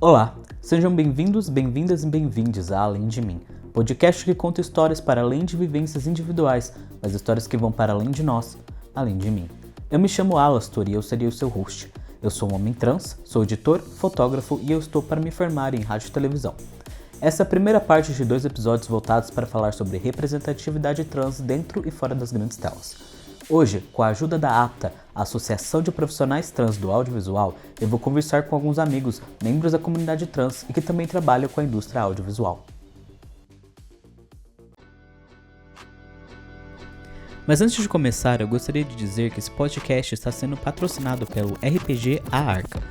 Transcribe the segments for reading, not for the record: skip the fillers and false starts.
Olá, sejam bem-vindos, bem-vindas e bem-vindes a Além de Mim, podcast que conta histórias para além de vivências individuais, mas histórias que vão para além de nós, além de mim. Eu me chamo Alastor e eu serei o seu host. Eu sou um homem trans, sou editor, fotógrafo e eu estou para me formar em rádio e televisão. Essa é a primeira parte de 2 episódios voltados para falar sobre representatividade trans dentro e fora das grandes telas. Hoje, com a ajuda da APTA, a Associação de Profissionais Trans do Audiovisual, eu vou conversar com alguns amigos, membros da comunidade trans e que também trabalham com a indústria audiovisual. Mas antes de começar, eu gostaria de dizer que esse podcast está sendo patrocinado pelo RPG A Arca,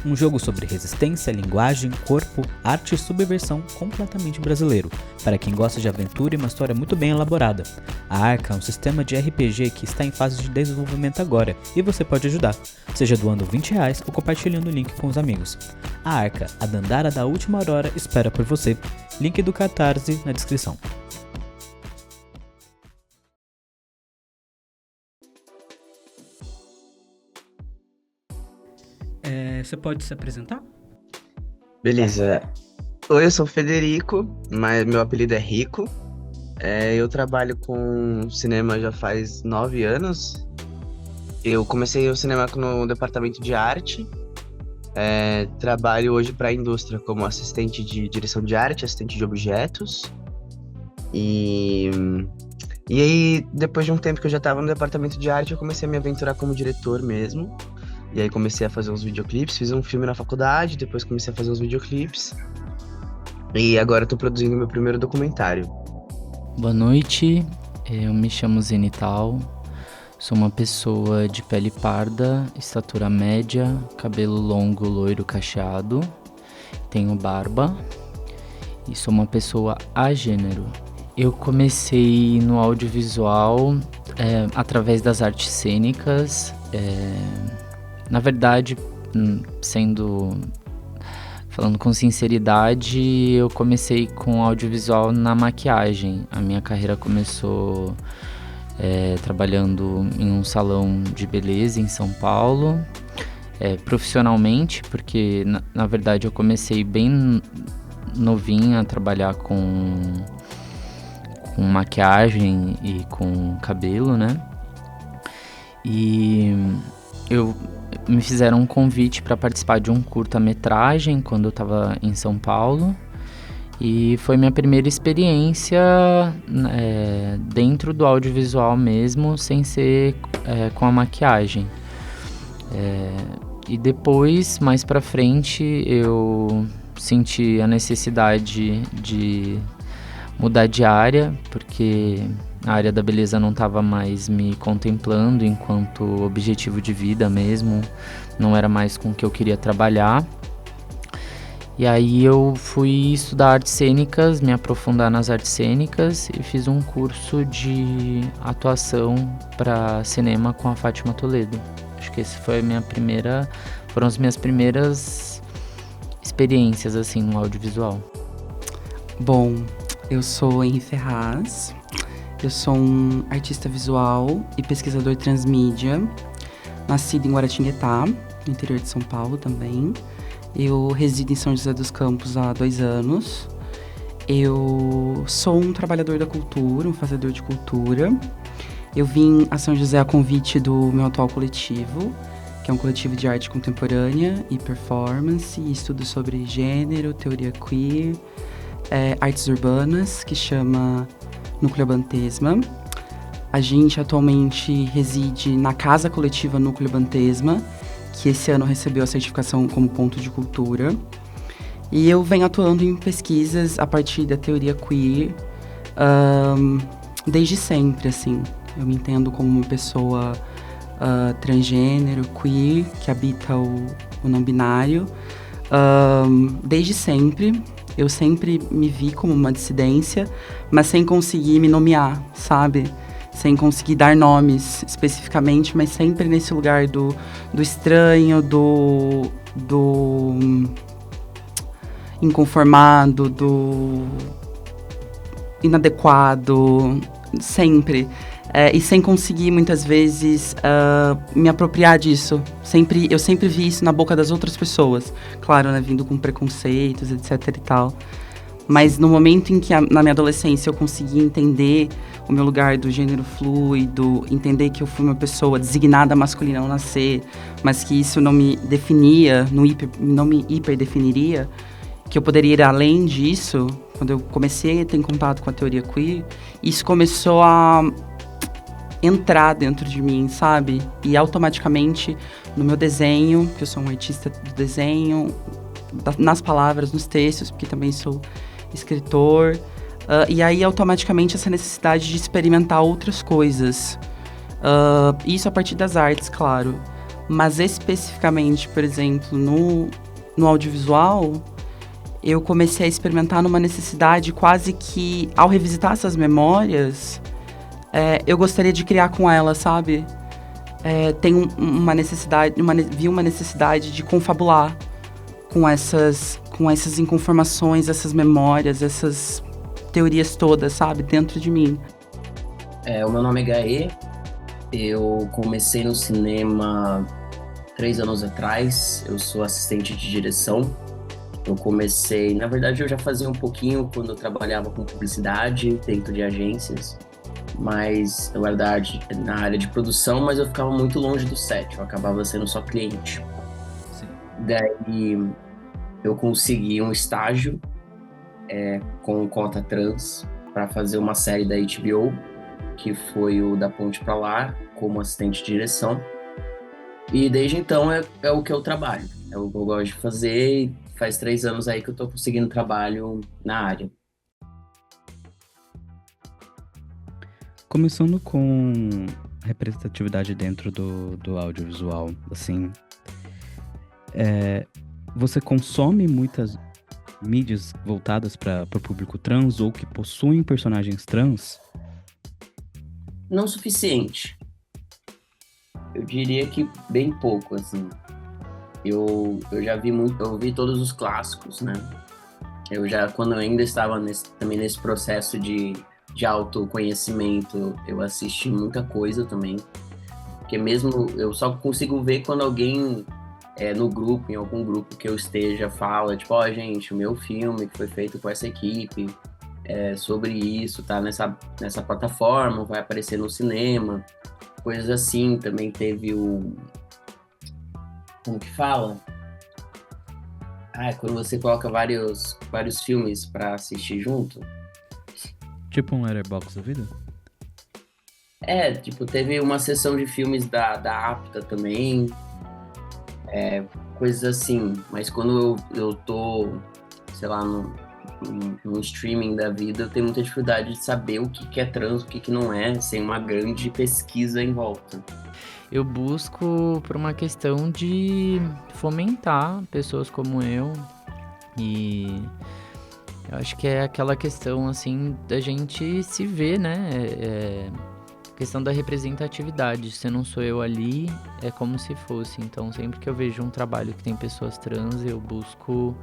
um jogo sobre resistência, linguagem, corpo, arte e subversão completamente brasileiro, para quem gosta de aventura e uma história muito bem elaborada. A Arca é um sistema de RPG que está em fase de desenvolvimento agora, e você pode ajudar, seja doando R$20 ou compartilhando o link com os amigos. A Arca, a Dandara da última hora, espera por você. Link do Catarse na descrição. Você pode se apresentar? Beleza. Oi, eu sou o Federico, mas meu apelido é Rico. Eu trabalho com cinema já faz 9 anos. Eu comecei o cinema no departamento de arte. Trabalho hoje para a indústria como assistente de direção de arte, assistente de objetos. E aí, depois de um tempo que eu já estava no departamento de arte, eu comecei a me aventurar como diretor mesmo. E aí comecei a fazer uns videoclipes, fiz um filme na faculdade, depois comecei a fazer uns videoclipes. E agora eu tô produzindo meu primeiro documentário. Boa noite, eu me chamo Zenital, sou uma pessoa de pele parda, estatura média, cabelo longo, loiro, cacheado, tenho barba e sou uma pessoa agênero. Eu comecei no audiovisual através das artes cênicas. Na verdade, falando com sinceridade, eu comecei com audiovisual na maquiagem. A minha carreira começou trabalhando em um salão de beleza em São Paulo, profissionalmente, porque na verdade eu comecei bem novinha a trabalhar com maquiagem e com cabelo, né? E me fizeram um convite para participar de um curta-metragem quando eu estava em São Paulo. E foi minha primeira experiência dentro do audiovisual mesmo, sem ser com a maquiagem. E depois, mais para frente, eu senti a necessidade de mudar de área, porque a área da beleza não estava mais me contemplando enquanto objetivo de vida mesmo, não era mais com o que eu queria trabalhar. E aí eu fui estudar artes cênicas, me aprofundar nas artes cênicas e fiz um curso de atuação para cinema com a Fátima Toledo. Acho que foram as minhas primeiras experiências assim no audiovisual. Bom, eu sou Henri Ferraz. Eu sou um artista visual e pesquisador transmídia, nascido em Guaratinguetá, no interior de São Paulo também. Eu resido em São José dos Campos há 2 anos. Eu sou um trabalhador da cultura, um fazedor de cultura. Eu vim a São José a convite do meu atual coletivo, que é um coletivo de arte contemporânea e performance, e estudo sobre gênero, teoria queer, artes urbanas, que chama Núcleo Bantesma. A gente atualmente reside na Casa Coletiva Núcleo Bantesma, que esse ano recebeu a certificação como ponto de cultura. E eu venho atuando em pesquisas a partir da teoria queer desde sempre, assim. Eu me entendo como uma pessoa transgênero, queer, que habita o não binário. Desde sempre. Eu sempre me vi como uma dissidência, mas sem conseguir me nomear, sabe? Sem conseguir dar nomes especificamente, mas sempre nesse lugar do estranho, do inconformado, do inadequado, sempre. e sem conseguir, muitas vezes, me apropriar disso. Eu sempre vi isso na boca das outras pessoas. Claro, né, vindo com preconceitos, etc e tal. Mas no momento em que, na minha adolescência, eu consegui entender o meu lugar do gênero fluido, entender que eu fui uma pessoa designada masculina ao nascer, mas que isso não me definia, não me hiperdefiniria, que eu poderia ir além disso, quando eu comecei a ter contato com a teoria queer, isso começou a entrar dentro de mim, sabe? E automaticamente, no meu desenho, que eu sou um artista do desenho, nas palavras, nos textos, porque também sou escritor, e aí automaticamente essa necessidade de experimentar outras coisas. Isso a partir das artes, claro. Mas especificamente, por exemplo, no audiovisual, eu comecei a experimentar numa necessidade quase que, ao revisitar essas memórias, eu gostaria de criar com ela, sabe? Tem uma necessidade, vi uma necessidade de confabular com essas inconformações, essas memórias, essas teorias todas, sabe? Dentro de mim. O meu nome é Gaê, eu comecei no cinema 3 anos atrás, eu sou assistente de direção. Eu comecei, na verdade eu já fazia um pouquinho quando eu trabalhava com publicidade dentro de agências, mas na verdade na área de produção, mas eu ficava muito longe do set, eu acabava sendo só cliente. Sim. Daí eu consegui um estágio com cota trans para fazer uma série da HBO, que foi o Da Ponte Pra Lá, como assistente de direção. E desde então é o que eu trabalho, é o que eu gosto de fazer, e faz 3 anos aí que eu tô conseguindo trabalho na área. Começando com representatividade dentro do audiovisual, assim, você consome muitas mídias voltadas para o público trans ou que possuem personagens trans? Não o suficiente. Eu diria que bem pouco, assim. Eu já vi eu vi todos os clássicos, né? Quando eu ainda estava também nesse processo de autoconhecimento, eu assisti muita coisa também. Porque mesmo eu só consigo ver quando alguém no grupo, em algum grupo que eu esteja, fala, tipo, gente, o meu filme que foi feito com essa equipe, sobre isso, tá nessa plataforma, vai aparecer no cinema, coisas assim. Também teve como que fala? Quando você coloca vários filmes pra assistir junto. Tipo um Letterboxd da vida? Tipo, teve uma sessão de filmes da Apta também, coisas assim. Mas quando eu tô, sei lá, no streaming da vida, eu tenho muita dificuldade de saber o que é trans, o que não é, sem uma grande pesquisa em volta. Eu busco por uma questão de fomentar pessoas como eu, e eu acho que é aquela questão, assim, da gente se ver, né? Questão da representatividade. Se não sou eu ali, é como se fosse. Então, sempre que eu vejo um trabalho que tem pessoas trans, eu busco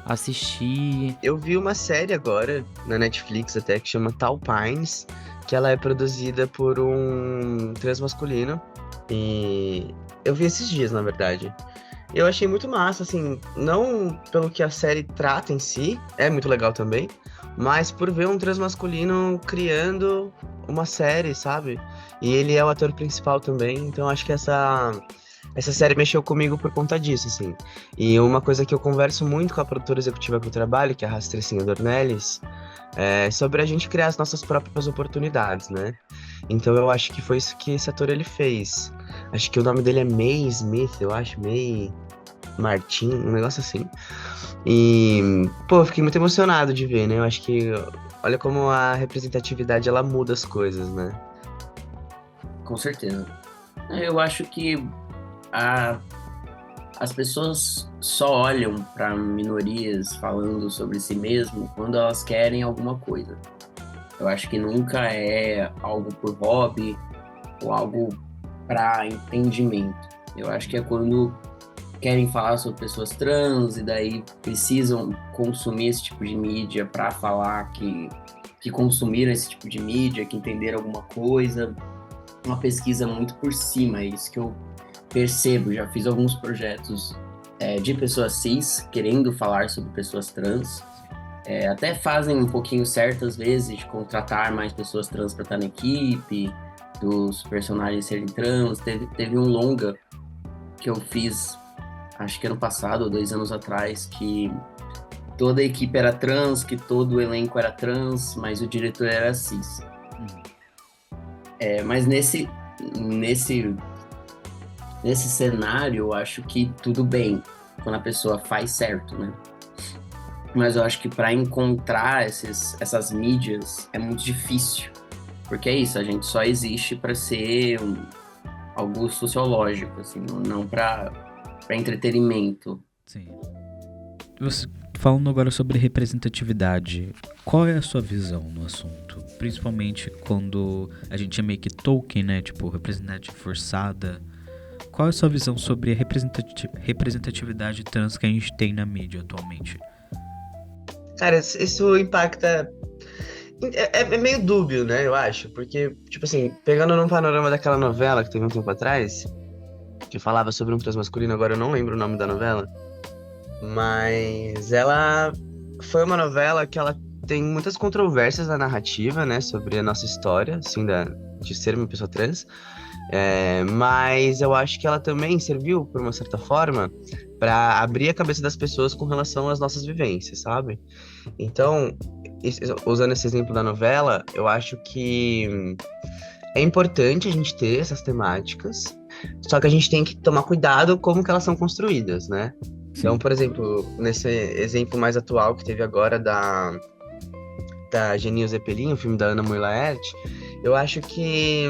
assistir. Eu vi uma série agora, na Netflix até, que chama Tall Pines, que ela é produzida por um trans masculino. E eu vi esses dias, na verdade. Eu achei muito massa, assim, não pelo que a série trata em si, é muito legal também, mas por ver um trans masculino criando uma série, sabe? E ele é o ator principal também, então acho que essa série mexeu comigo por conta disso, assim. E uma coisa que eu converso muito com a produtora executiva que eu trabalho, que é a Rastrecinha Dornelles, é sobre a gente criar as nossas próprias oportunidades, né? Então eu acho que foi isso que esse ator ele fez. Acho que o nome dele é May Smith, eu acho, May Martin, um negócio assim. E, pô, eu fiquei muito emocionado de ver, né? Eu acho que, olha como a representatividade, ela muda as coisas, né? Com certeza. Eu acho que as pessoas só olham para minorias falando sobre si mesmo quando elas querem alguma coisa. Eu acho que nunca é algo por hobby ou algo para entendimento. Eu acho que é quando querem falar sobre pessoas trans e daí precisam consumir esse tipo de mídia para falar que que consumiram esse tipo de mídia, que entenderam alguma coisa. Uma pesquisa muito por cima, é isso que eu percebo. Já fiz alguns projetos de pessoas cis, querendo falar sobre pessoas trans. Até fazem um pouquinho certo, às vezes, de contratar mais pessoas trans para estar na equipe, dos personagens serem trans. Teve um longa que eu fiz, acho que ano passado ou 2 anos atrás, que toda a equipe era trans, que todo o elenco era trans, mas o diretor era cis. Mas nesse cenário, eu acho que tudo bem, quando a pessoa faz certo, né? Mas eu acho que para encontrar essas mídias é muito difícil. Porque é isso, a gente só existe para ser algo sociológico, assim, não para entretenimento. Sim. Falando agora sobre representatividade, qual é a sua visão no assunto? Principalmente quando a gente é meio que Tolkien, né? Tipo, representatividade forçada. Qual é a sua visão sobre a representatividade trans que a gente tem na mídia atualmente? Cara, isso impacta. É meio dúbio, né? Eu acho. Porque, tipo assim, pegando num panorama daquela novela que teve um tempo atrás, que falava sobre um transmasculino, agora eu não lembro o nome da novela. Mas ela foi uma novela que ela tem muitas controvérsias na narrativa, né? Sobre a nossa história, assim, de ser uma pessoa trans. Mas eu acho que ela também serviu, por uma certa forma, para abrir a cabeça das pessoas com relação às nossas vivências, sabe? Então, usando esse exemplo da novela, eu acho que é importante a gente ter essas temáticas, só que a gente tem que tomar cuidado como que elas são construídas, né? Então, por exemplo, nesse exemplo mais atual que teve agora da Geni Zeppelin, o filme da Ana Mui Laerte, eu acho que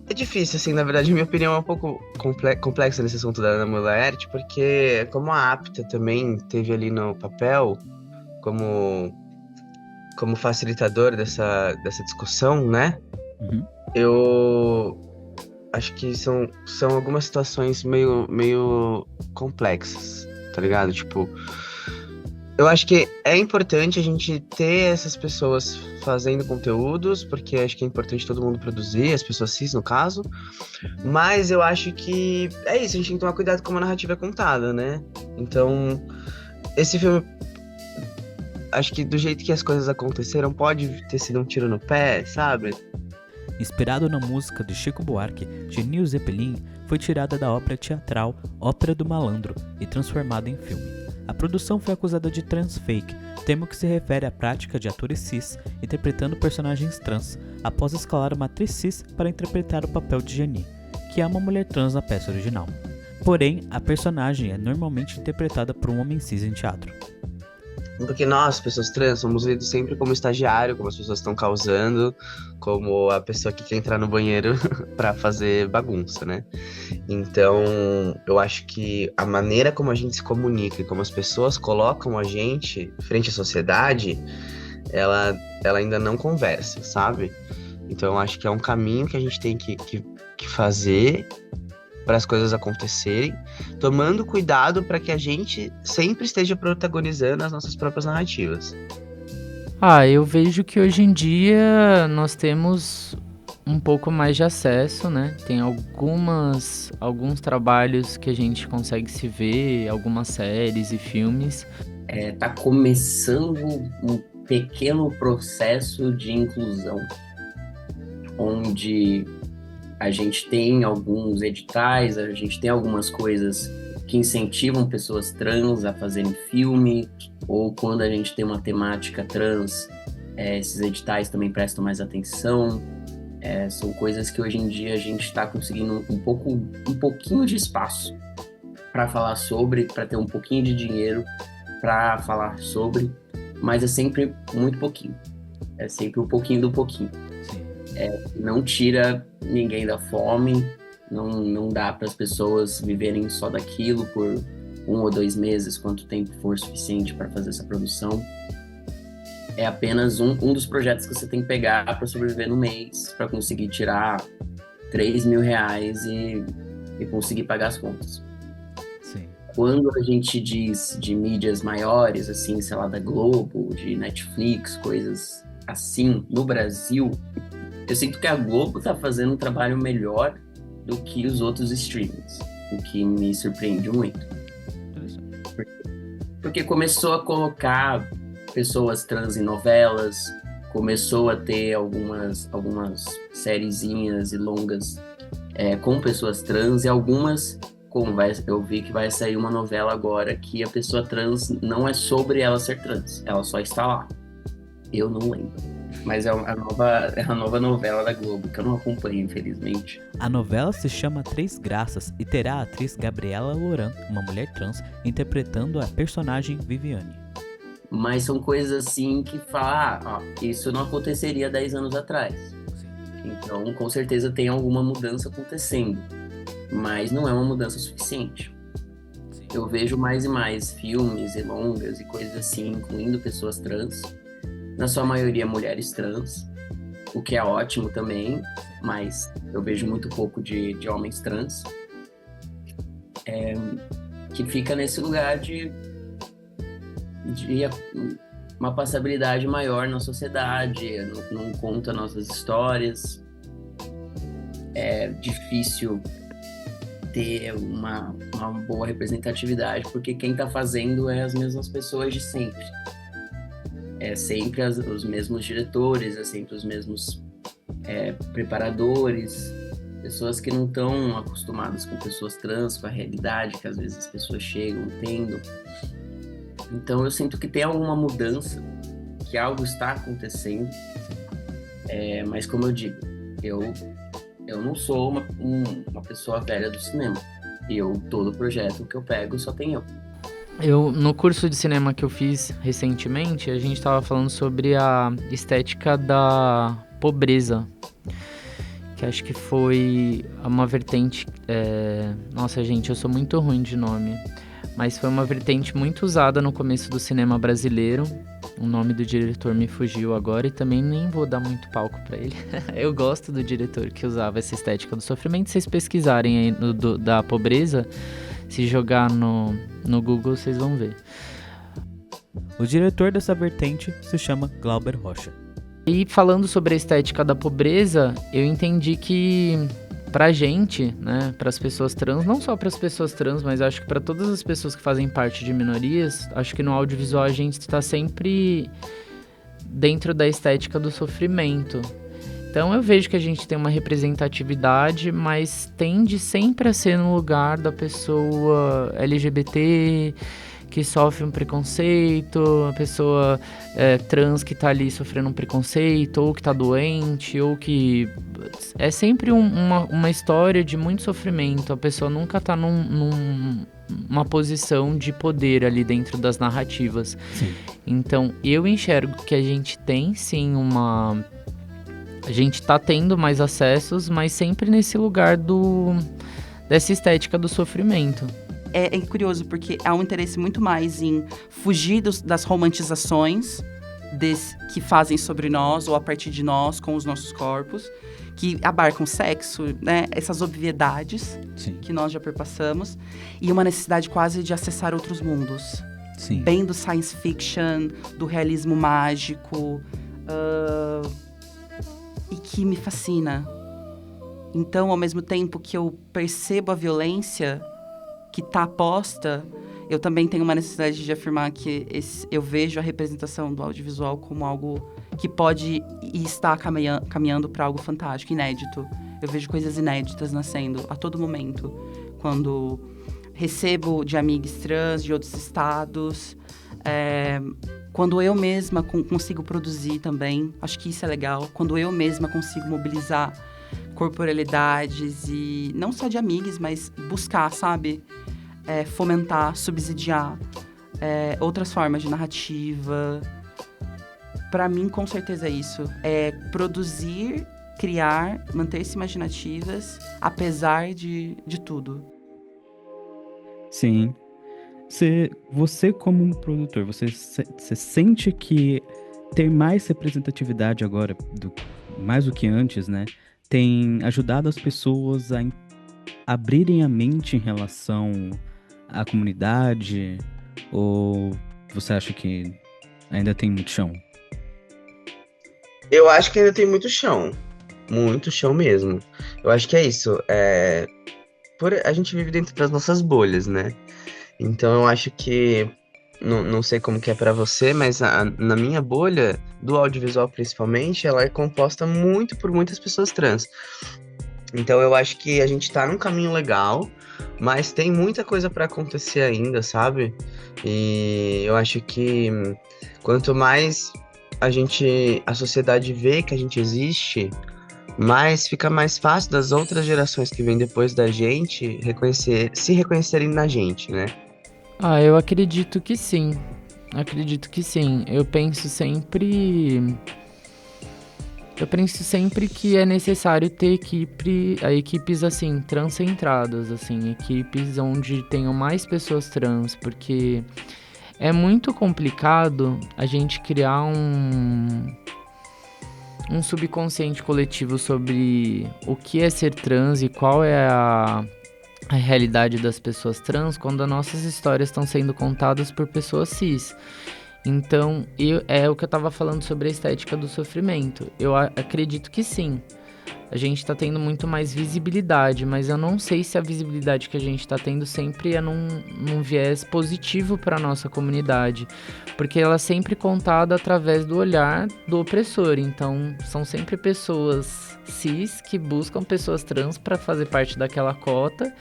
é difícil, assim, na verdade, minha opinião é um pouco complexa nesse assunto da Ana Mui Laerte, porque como a Apta também teve ali no papel como facilitador dessa discussão, né? Uhum. Eu acho que são algumas situações meio complexas, tá ligado? Tipo, eu acho que é importante a gente ter essas pessoas fazendo conteúdos, porque acho que é importante todo mundo produzir, as pessoas cis, no caso. Mas eu acho que é isso, a gente tem que tomar cuidado com como a narrativa é contada, né? Então, esse filme, acho que do jeito que as coisas aconteceram, pode ter sido um tiro no pé, sabe? Inspirado na música de Chico Buarque, Geni Zeppelin foi tirada da obra teatral Ópera do Malandro e transformada em filme. A produção foi acusada de transfake, termo que se refere à prática de atores cis interpretando personagens trans, após escalar uma atriz cis para interpretar o papel de Geni, que é uma mulher trans na peça original. Porém, a personagem é normalmente interpretada por um homem cis em teatro. Porque nós, pessoas trans, somos lidos sempre como estagiário, como as pessoas estão causando, como a pessoa que quer entrar no banheiro pra fazer bagunça, né? Então, eu acho que a maneira como a gente se comunica e como as pessoas colocam a gente frente à sociedade, ela ainda não conversa, sabe? Então, eu acho que é um caminho que a gente tem que fazer para as coisas acontecerem, tomando cuidado para que a gente sempre esteja protagonizando as nossas próprias narrativas. Eu vejo que hoje em dia nós temos um pouco mais de acesso, né? Tem alguns trabalhos que a gente consegue se ver, algumas séries e filmes. Tá começando um pequeno processo de inclusão, onde a gente tem alguns editais, a gente tem algumas coisas que incentivam pessoas trans a fazerem filme, ou quando a gente tem uma temática trans, esses editais também prestam mais atenção. São coisas que hoje em dia a gente está conseguindo um pouquinho de espaço para falar sobre, para ter um pouquinho de dinheiro para falar sobre, mas é sempre muito pouquinho. É sempre um pouquinho do pouquinho. Não tira ninguém da fome, não dá para as pessoas viverem só daquilo por 1 ou 2 meses, quanto tempo for suficiente para fazer essa produção. É apenas um dos projetos que você tem que pegar para sobreviver no mês, para conseguir tirar R$3.000 e conseguir pagar as contas. Sim. Quando a gente diz de mídias maiores, assim, sei lá, da Globo, de Netflix, coisas assim, no Brasil, eu sinto que a Globo tá fazendo um trabalho melhor do que os outros streamings, o que me surpreende muito. Porque começou a colocar pessoas trans em novelas, começou a ter algumas sériezinhas e longas com pessoas trans, e algumas, eu vi que vai sair uma novela agora que a pessoa trans não é sobre ela ser trans, ela só está lá. Eu não lembro. Mas é a nova novela da Globo, que eu não acompanho, infelizmente. A novela se chama Três Graças e terá a atriz Gabriela Loran, uma mulher trans, interpretando a personagem Viviane. Mas são coisas assim que falam, isso não aconteceria 10 anos atrás. Sim. Então, com certeza tem alguma mudança acontecendo, mas não é uma mudança suficiente. Sim. Eu vejo mais e mais filmes e longas e coisas assim, incluindo pessoas trans, na sua maioria mulheres trans, o que é ótimo também, mas eu vejo muito pouco de homens trans, que fica nesse lugar de uma passabilidade maior na sociedade, não conta nossas histórias, é difícil ter uma boa representatividade, porque quem está fazendo é as mesmas pessoas de sempre. É sempre os mesmos diretores, é sempre os mesmos preparadores, pessoas que não estão acostumadas com pessoas trans, com a realidade que às vezes as pessoas chegam tendo. Então eu sinto que tem alguma mudança, que algo está acontecendo, mas como eu digo, eu não sou uma pessoa velha do cinema. Todo projeto que eu pego só tem eu. No curso de cinema que eu fiz recentemente, a gente estava falando sobre a estética da pobreza, que acho que foi uma vertente... Nossa, gente, eu sou muito ruim de nome, mas foi uma vertente muito usada no começo do cinema brasileiro. O nome do diretor me fugiu agora e também nem vou dar muito palco para ele. Eu gosto do diretor que usava essa estética do sofrimento. Se vocês pesquisarem aí da pobreza, se jogar no Google, vocês vão ver. O diretor dessa vertente se chama Glauber Rocha. E falando sobre a estética da pobreza, eu entendi que pra gente, né, pras pessoas trans, não só pras pessoas trans, mas acho que pra todas as pessoas que fazem parte de minorias, acho que no audiovisual a gente está sempre dentro da estética do sofrimento. Então eu vejo que a gente tem uma representatividade, mas tende sempre a ser no lugar da pessoa LGBT, que sofre um preconceito, a pessoa trans que tá ali sofrendo um preconceito, ou que tá doente, ou que... É sempre uma história de muito sofrimento, a pessoa nunca tá numa posição de poder ali dentro das narrativas. Sim. Então eu enxergo que a gente tem sim a gente tá tendo mais acessos, mas sempre nesse lugar dessa estética do sofrimento. É curioso, porque há um interesse muito mais em fugir das romantizações que fazem sobre nós ou a partir de nós, com os nossos corpos, que abarcam sexo, né? Essas obviedades Sim. que nós já perpassamos, e uma necessidade quase de acessar outros mundos. Sim. Bem do science fiction, do realismo mágico, e que me fascina. Então, ao mesmo tempo que eu percebo a violência que está posta, eu também tenho uma necessidade de afirmar que eu vejo a representação do audiovisual como algo que pode e está caminhando para algo fantástico, inédito. Eu vejo coisas inéditas nascendo a todo momento. Quando recebo de amigas trans de outros estados, quando eu mesma consigo produzir também, acho que isso é legal. Quando eu mesma consigo mobilizar corporalidades e não só de amigas, mas buscar, sabe? Fomentar, subsidiar outras formas de narrativa. Para mim, com certeza é isso. É produzir, criar, manter-se imaginativas, apesar de tudo. Sim. Você como um produtor, você sente que ter mais representatividade agora, mais do que antes, né, tem ajudado as pessoas a abrirem a mente em relação a comunidade? Ou você acha que ainda tem muito chão? Eu acho que ainda tem muito chão mesmo. Eu acho que é isso. A gente vive dentro das nossas bolhas, né? Então eu acho que, não sei como que é pra você, mas na minha bolha, do audiovisual principalmente, ela é composta muito por muitas pessoas trans. Então eu acho que a gente tá num caminho legal, mas tem muita coisa pra acontecer ainda, sabe? E eu acho que quanto mais a sociedade vê que a gente existe, mais fica mais fácil das outras gerações que vêm depois da gente se reconhecerem na gente, né? Eu acredito que sim. Acredito que sim. Eu penso sempre que é necessário ter equipes assim, transcentradas, assim, equipes onde tenham mais pessoas trans, porque é muito complicado a gente criar um subconsciente coletivo sobre o que é ser trans e qual é a realidade das pessoas trans quando as nossas histórias estão sendo contadas por pessoas cis. Então, é o que eu tava falando sobre a estética do sofrimento. Eu acredito que sim. A gente tá tendo muito mais visibilidade, mas eu não sei se a visibilidade que a gente tá tendo sempre é num viés positivo para nossa comunidade, porque ela é sempre contada através do olhar do opressor. Então, são sempre pessoas cis que buscam pessoas trans para fazer parte daquela cota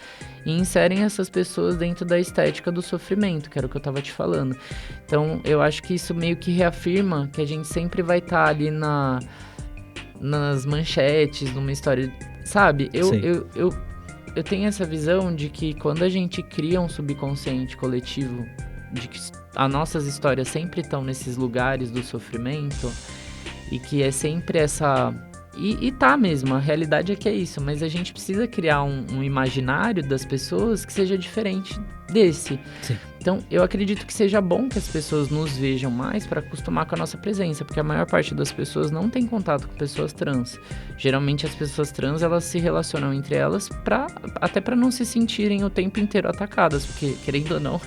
e inserem essas pessoas dentro da estética do sofrimento, que era o que eu tava te falando. Então, eu acho que isso meio que reafirma que a gente sempre vai estar ali nas manchetes, numa história, sabe? Eu tenho essa visão de que quando a gente cria um subconsciente coletivo, de que as nossas histórias sempre estão nesses lugares do sofrimento, e que é sempre essa... E tá mesmo, a realidade é que é isso, mas a gente precisa criar um imaginário das pessoas que seja diferente desse. Sim. Então, eu acredito que seja bom que as pessoas nos vejam mais para acostumar com a nossa presença, porque a maior parte das pessoas não tem contato com pessoas trans. Geralmente, as pessoas trans, elas se relacionam entre elas até para não se sentirem o tempo inteiro atacadas, porque, querendo ou não,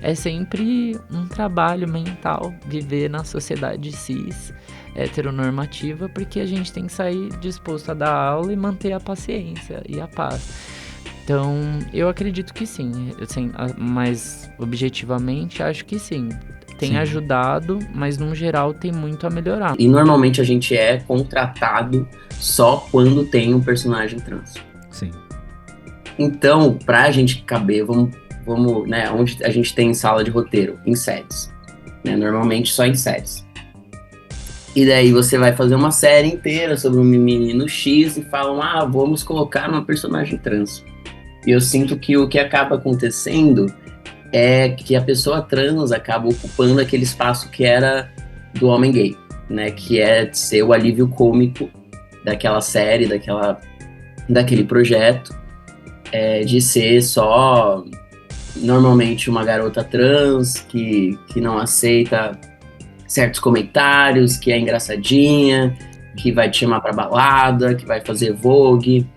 é sempre um trabalho mental viver na sociedade cis, heteronormativa, porque a gente tem que sair disposto a dar aula e manter a paciência e a paz. Então, eu acredito que sim, assim, mas objetivamente acho que sim. Tem ajudado, mas no geral tem muito a melhorar. E normalmente a gente é contratado só quando tem um personagem trans. Sim. Então, pra gente caber, vamos, né, onde a gente tem sala de roteiro? Em séries, né, normalmente só em séries. E daí você vai fazer uma série inteira sobre um menino X e falam, vamos colocar uma personagem trans. E eu sinto que o que acaba acontecendo é que a pessoa trans acaba ocupando aquele espaço que era do homem gay, né? Que é ser o alívio cômico daquela série, daquele projeto, de ser só, normalmente, uma garota trans que não aceita certos comentários, que é engraçadinha, que vai te chamar pra balada, que vai fazer vogue.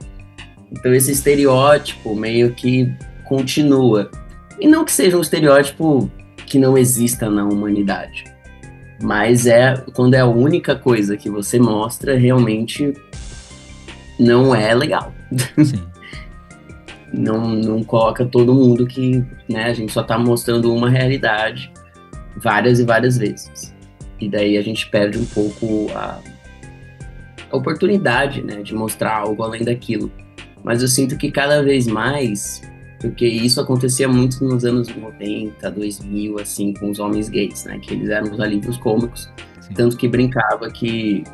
Então esse estereótipo meio que continua. E não que seja um estereótipo que não exista na humanidade, mas quando é a única coisa que você mostra, realmente não é legal. Sim. Não coloca todo mundo que, né, a gente só tá mostrando uma realidade várias e várias vezes. E daí a gente perde um pouco a oportunidade, né, de mostrar algo além daquilo. Mas eu sinto que cada vez mais, porque isso acontecia muito nos anos 90, 2000, assim, com os homens gays, né? Que eles eram os alívios cômicos, Sim. Tanto que brincava que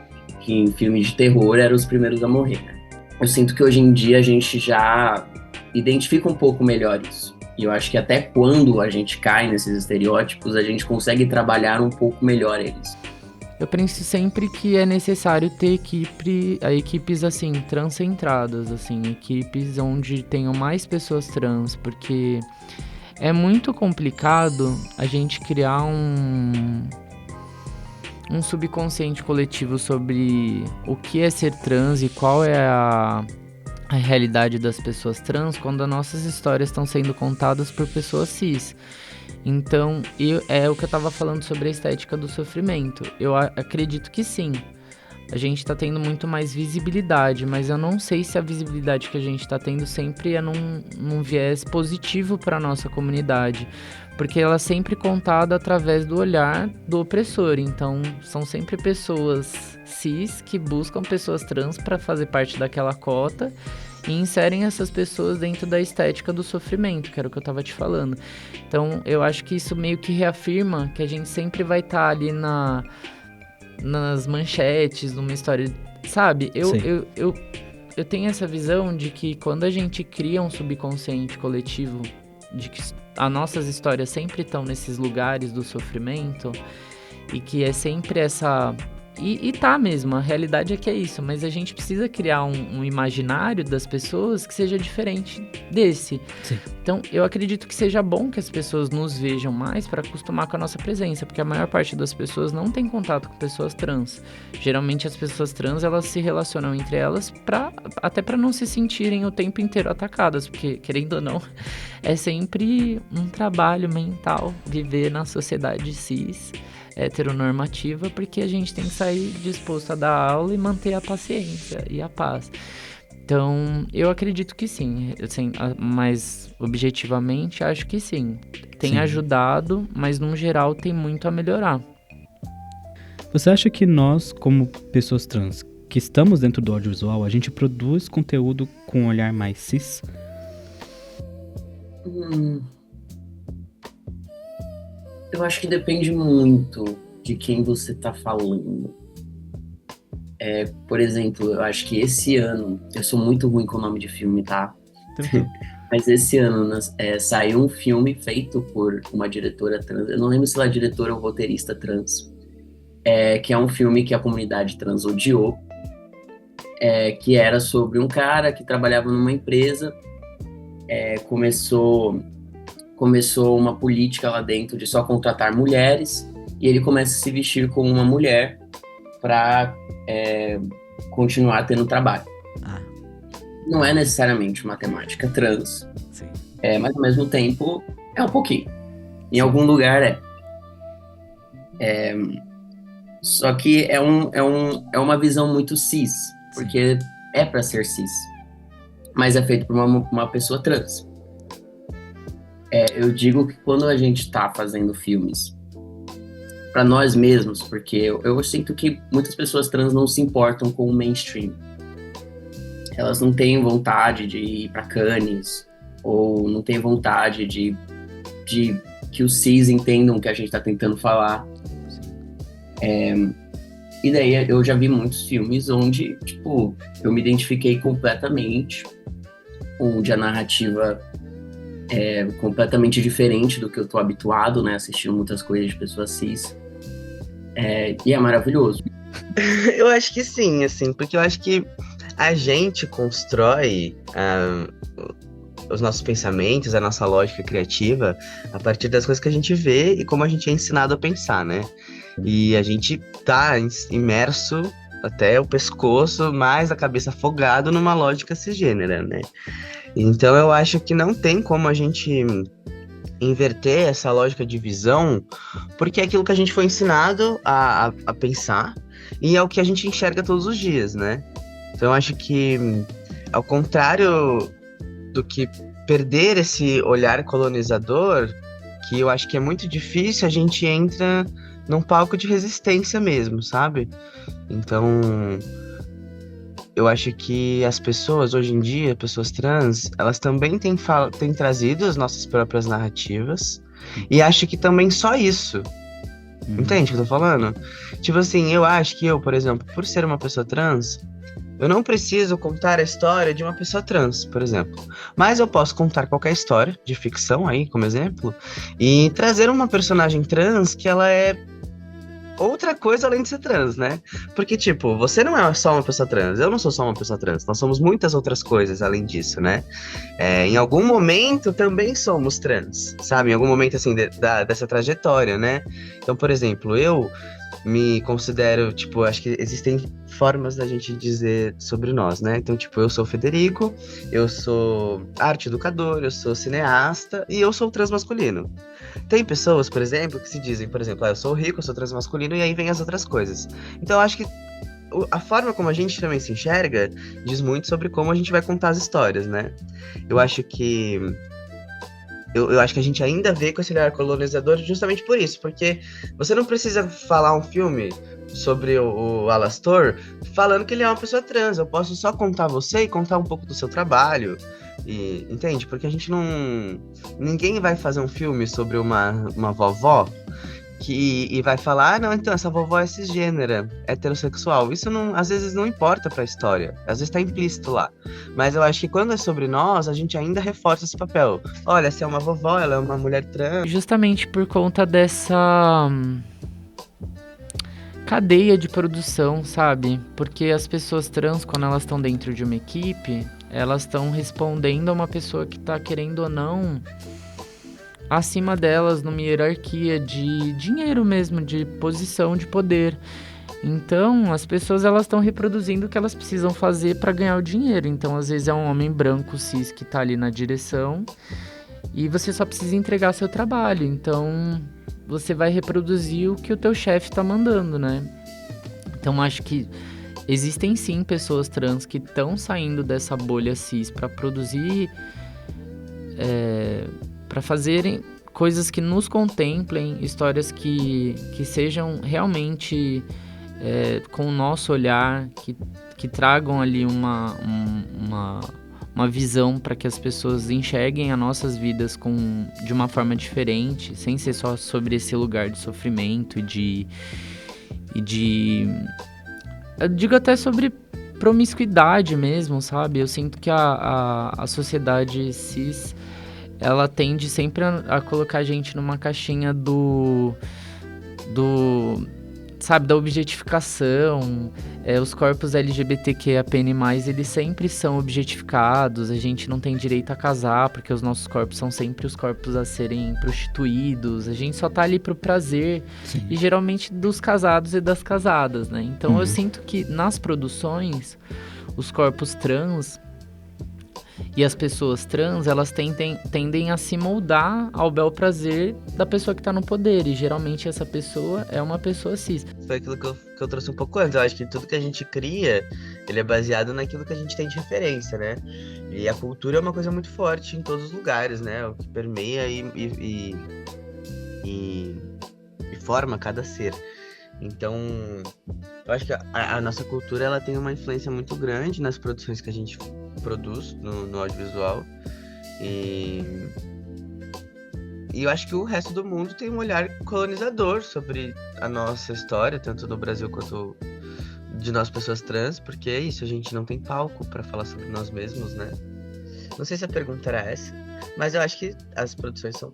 em filmes de terror eram os primeiros a morrer, né? Eu sinto que hoje em dia a gente já identifica um pouco melhor isso. E eu acho que até quando a gente cai nesses estereótipos, a gente consegue trabalhar um pouco melhor eles. Eu penso sempre que é necessário ter equipes assim, transcentradas, assim, equipes onde tenham mais pessoas trans, porque é muito complicado a gente criar um subconsciente coletivo sobre o que é ser trans e qual é a a realidade das pessoas trans quando as nossas histórias estão sendo contadas por pessoas cis. Então, é o que eu tava falando sobre a estética do sofrimento. Eu acredito que sim. A gente tá tendo muito mais visibilidade, mas eu não sei se a visibilidade que a gente tá tendo sempre é num viés positivo para nossa comunidade, porque ela é sempre contada através do olhar do opressor. Então, são sempre pessoas cis que buscam pessoas trans para fazer parte daquela cota e inserem essas pessoas dentro da estética do sofrimento, que era o que eu tava te falando. Então, eu acho que isso meio que reafirma que a gente sempre vai estar ali nas manchetes, numa história, sabe? Eu tenho essa visão de que quando a gente cria um subconsciente coletivo, de que as nossas histórias sempre estão nesses lugares do sofrimento, e que é sempre essa... E tá mesmo, a realidade é que é isso, mas a gente precisa criar um imaginário das pessoas que seja diferente desse. Sim. Então, eu acredito que seja bom que as pessoas nos vejam mais para acostumar com a nossa presença, porque a maior parte das pessoas não tem contato com pessoas trans. Geralmente as pessoas trans, elas se relacionam entre elas até para não se sentirem o tempo inteiro atacadas, porque, querendo ou não, é sempre um trabalho mental viver na sociedade cis, heteronormativa, porque a gente tem que sair disposto a dar aula e manter a paciência e a paz. Então, eu acredito que sim, assim, mas objetivamente acho que sim. Tem ajudado, mas no geral tem muito a melhorar. Você acha que nós, como pessoas trans, que estamos dentro do audiovisual, a gente produz conteúdo com um olhar mais cis? Eu acho que depende muito de quem você tá falando. Por exemplo, eu acho que esse ano... Eu sou muito ruim com o nome de filme, tá? Mas esse ano saiu um filme feito por uma diretora trans. Eu não lembro se ela é diretora ou roteirista trans. Que é um filme que a comunidade trans odiou. Que era sobre um cara que trabalhava numa empresa. Começou uma política lá dentro de só contratar mulheres, e ele começa a se vestir como uma mulher para continuar tendo trabalho. Não é necessariamente uma temática trans, mas ao mesmo tempo é um pouquinho. Em algum lugar só que é uma visão muito cis, porque é para ser cis, mas é feito por uma pessoa trans. Eu digo que quando a gente está fazendo filmes para nós mesmos, porque eu sinto que muitas pessoas trans não se importam com o mainstream. Elas não têm vontade de ir para Cannes, ou não têm vontade de que os cis entendam o que a gente está tentando falar. E daí eu já vi muitos filmes onde, tipo, eu me identifiquei completamente, onde a narrativa completamente diferente do que eu tô habituado, né, assistindo muitas coisas de pessoas cis, e é maravilhoso. Eu acho que sim, assim, porque eu acho que a gente constrói os nossos pensamentos, a nossa lógica criativa a partir das coisas que a gente vê e como a gente é ensinado a pensar, né? E a gente tá imerso até o pescoço, mais a cabeça afogado numa lógica cisgênera, né? Então eu acho que não tem como a gente inverter essa lógica de visão, porque é aquilo que a gente foi ensinado a pensar e é o que a gente enxerga todos os dias, né? Então eu acho que, ao contrário do que perder esse olhar colonizador, que eu acho que é muito difícil, a gente entra num palco de resistência mesmo, sabe? Então, eu acho que as pessoas, hoje em dia, pessoas trans, elas também têm trazido as nossas próprias narrativas, e acho que também só isso. Entende o que eu tô falando? Tipo assim, eu acho que eu, por exemplo, por ser uma pessoa trans, eu não preciso contar a história de uma pessoa trans, por exemplo. Mas eu posso contar qualquer história de ficção aí, como exemplo, e trazer uma personagem trans que ela é outra coisa além de ser trans, né? Porque, tipo, você não é só uma pessoa trans, eu não sou só uma pessoa trans, nós somos muitas outras coisas além disso, né? Em algum momento também somos trans, sabe? Em algum momento, assim, dessa trajetória, né? Então, por exemplo, eu me considero, tipo, acho que existem formas da gente dizer sobre nós, né? Então, tipo, eu sou o Federico, eu sou arte educador, eu sou cineasta e eu sou transmasculino. Tem pessoas, por exemplo, que se dizem, por exemplo, eu sou rico, eu sou transmasculino, e aí vem as outras coisas. Então, eu acho que a forma como a gente também se enxerga diz muito sobre como a gente vai contar as histórias, né? Eu acho que eu acho que a gente ainda vê com esse olhar colonizador justamente por isso, porque você não precisa falar um filme sobre o Alastor falando que ele é uma pessoa trans. Eu posso só contar você e contar um pouco do seu trabalho. E, entende? Porque a gente não. Ninguém vai fazer um filme sobre uma vovó e vai falar, não, então essa vovó é cisgênera, heterossexual. Isso não, às vezes não importa pra história, às vezes tá implícito lá. Mas eu acho que quando é sobre nós, a gente ainda reforça esse papel. Olha, essa é uma vovó, ela é uma mulher trans. Justamente por conta dessa cadeia de produção, sabe? Porque as pessoas trans, quando elas estão dentro de uma equipe, elas estão respondendo a uma pessoa que tá querendo ou não acima delas numa hierarquia de dinheiro mesmo, de posição de poder. Então, as pessoas elas estão reproduzindo o que elas precisam fazer para ganhar o dinheiro. Então, às vezes é um homem branco cis que tá ali na direção e você só precisa entregar seu trabalho. Então, você vai reproduzir o que o teu chefe tá mandando, né? Então, acho que existem sim pessoas trans que estão saindo dessa bolha cis para produzir para fazerem coisas que nos contemplem, histórias que sejam realmente com o nosso olhar, que tragam ali uma visão para que as pessoas enxerguem as nossas vidas de uma forma diferente, sem ser só sobre esse lugar de sofrimento e de eu digo até sobre promiscuidade mesmo, sabe? Eu sinto que a sociedade cis ela tende sempre a colocar a gente numa caixinha sabe, da objetificação. Os corpos LGBTQIAPN+, eles sempre são objetificados, a gente não tem direito a casar, porque os nossos corpos são sempre os corpos a serem prostituídos, a gente só tá ali pro prazer, Sim. e geralmente dos casados e das casadas, né? Então eu sinto que nas produções, os corpos trans e as pessoas trans, elas tendem a se moldar ao bel prazer da pessoa que tá no poder. E geralmente essa pessoa é uma pessoa cis. Foi aquilo que eu trouxe um pouco antes. Eu acho que tudo que a gente cria, ele é baseado naquilo que a gente tem de referência, né? E a cultura é uma coisa muito forte em todos os lugares, né? O que permeia e forma cada ser. Então, eu acho que a nossa cultura ela tem uma influência muito grande nas produções que a gente produz no audiovisual. E eu acho que o resto do mundo tem um olhar colonizador sobre a nossa história, tanto do Brasil quanto de nós pessoas trans, porque é isso, a gente não tem palco para falar sobre nós mesmos, né? Não sei se a pergunta era essa, mas eu acho que as produções são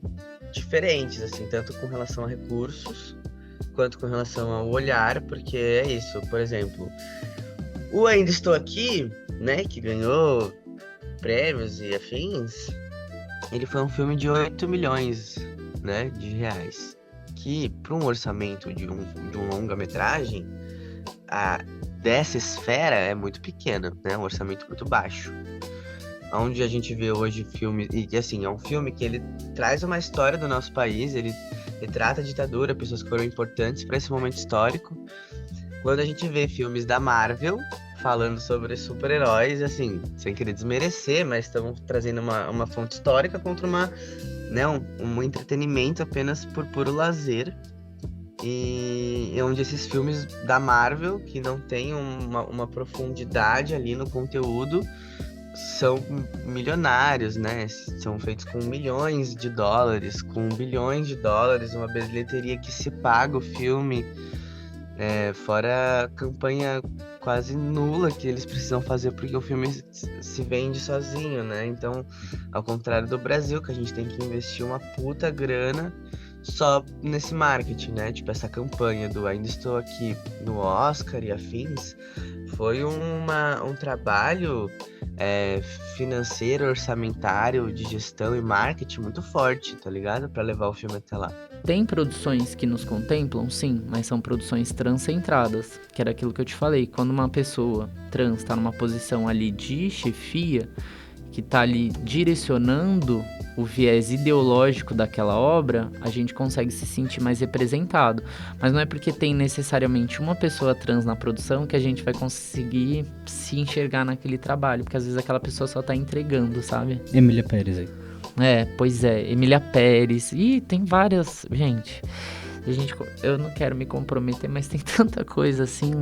diferentes, assim, tanto com relação a recursos, quanto com relação ao olhar, porque é isso, por exemplo, o Ainda Estou Aqui, né, que ganhou prêmios e afins, ele foi um filme de 8 milhões, né, de reais, que para um orçamento de um longa-metragem, dessa esfera é muito pequeno, né, um orçamento muito baixo. Onde a gente vê hoje filme, e assim, é um filme que ele traz uma história do nosso país, ele retrata a ditadura, pessoas que foram importantes para esse momento histórico. Quando a gente vê filmes da Marvel falando sobre super-heróis, assim, sem querer desmerecer, mas estamos trazendo uma fonte histórica contra um entretenimento apenas por puro lazer. E onde esses filmes da Marvel, que não tem uma profundidade ali no conteúdo, são milionários, né? São feitos com milhões de dólares, com bilhões de dólares, uma bilheteria que se paga o filme, fora a campanha quase nula que eles precisam fazer porque o filme se vende sozinho, né? Então, ao contrário do Brasil, que a gente tem que investir uma puta grana só nesse marketing, né? Tipo, essa campanha do Ainda Estou Aqui no Oscar e afins foi um trabalho financeiro, orçamentário, de gestão e marketing muito forte, tá ligado? Pra levar o filme até lá. Tem produções que nos contemplam, sim, mas são produções transcentradas, que era aquilo que eu te falei. Quando uma pessoa trans está numa posição ali de chefia, que tá ali direcionando o viés ideológico daquela obra, a gente consegue se sentir mais representado. Mas não é porque tem necessariamente uma pessoa trans na produção que a gente vai conseguir se enxergar naquele trabalho, porque às vezes aquela pessoa só tá entregando, sabe? Emília Pérez aí. Pois é, Emília Pérez, e tem várias, gente, eu não quero me comprometer, mas tem tanta coisa assim,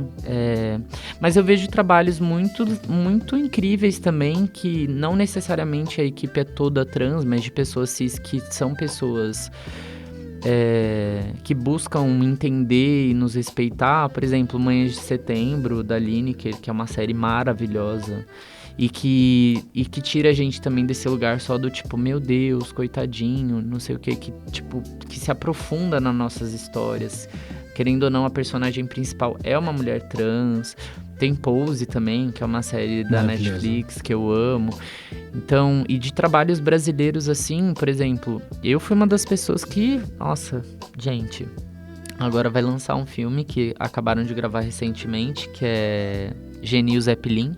mas eu vejo trabalhos muito, muito incríveis também, que não necessariamente a equipe é toda trans, mas de pessoas cis, que são pessoas que buscam entender e nos respeitar. Por exemplo, Manhãs de Setembro, da Lineker, que é uma série maravilhosa, e que tira a gente também desse lugar só do tipo, meu Deus, coitadinho, não sei o que se aprofunda nas nossas histórias. Querendo ou não, a personagem principal é uma mulher trans. Tem Pose também, que é uma série da Netflix que eu amo. Então, e de trabalhos brasileiros assim, por exemplo, eu fui uma das pessoas que, nossa, gente, agora vai lançar um filme que acabaram de gravar recentemente, que é Genio Zeppelin.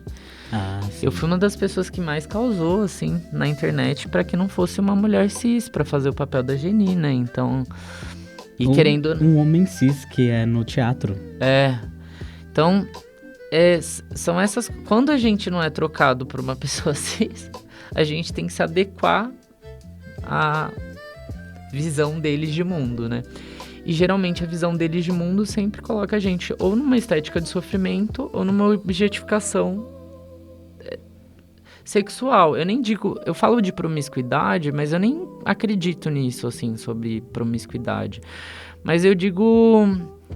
Eu fui uma das pessoas que mais causou, assim, na internet pra que não fosse uma mulher cis pra fazer o papel da Geni, né? Então, querendo... Um homem cis que é no teatro. Então, são essas... Quando a gente não é trocado por uma pessoa cis, a gente tem que se adequar à visão deles de mundo, né? E geralmente a visão deles de mundo sempre coloca a gente ou numa estética de sofrimento ou numa objetificação sexual. Eu nem digo... Eu falo de promiscuidade, mas eu nem acredito nisso, assim, sobre promiscuidade. Mas eu digo...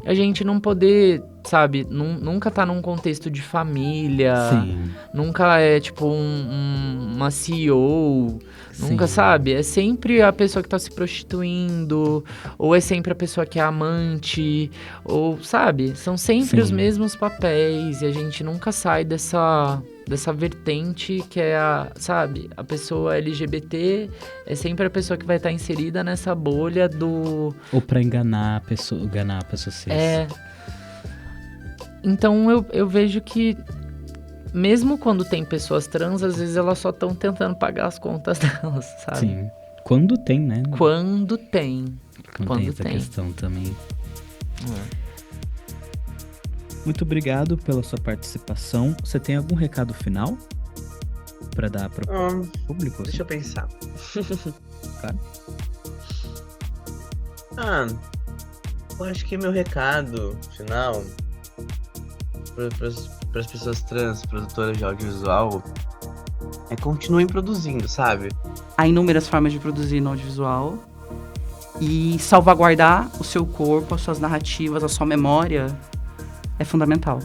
A gente não poder, sabe, nunca tá num contexto de família. Sim. Nunca é, tipo, uma CEO. Nunca, sabe? É sempre a pessoa que tá se prostituindo. Ou é sempre a pessoa que é amante. Ou, sabe? São sempre os mesmos papéis. E a gente nunca sai dessa vertente que é a pessoa LGBT é sempre a pessoa que vai estar inserida nessa bolha do... Ou pra enganar a pessoa cis. Então eu vejo que mesmo quando tem pessoas trans, às vezes elas só estão tentando pagar as contas delas, sabe? Sim. Quando tem, né? Quando tem essa questão também. Muito obrigado pela sua participação. Você tem algum recado final pra dar pro público? Deixa eu pensar. Claro. Eu acho que meu recado final para as pessoas trans, produtoras de audiovisual, é continuem produzindo, sabe? Há inúmeras formas de produzir no audiovisual. E salvaguardar o seu corpo, as suas narrativas, a sua memória é fundamental.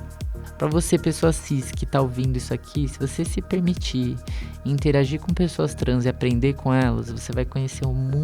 Pra você, pessoa cis, que tá ouvindo isso aqui, se você se permitir interagir com pessoas trans e aprender com elas, você vai conhecer um mundo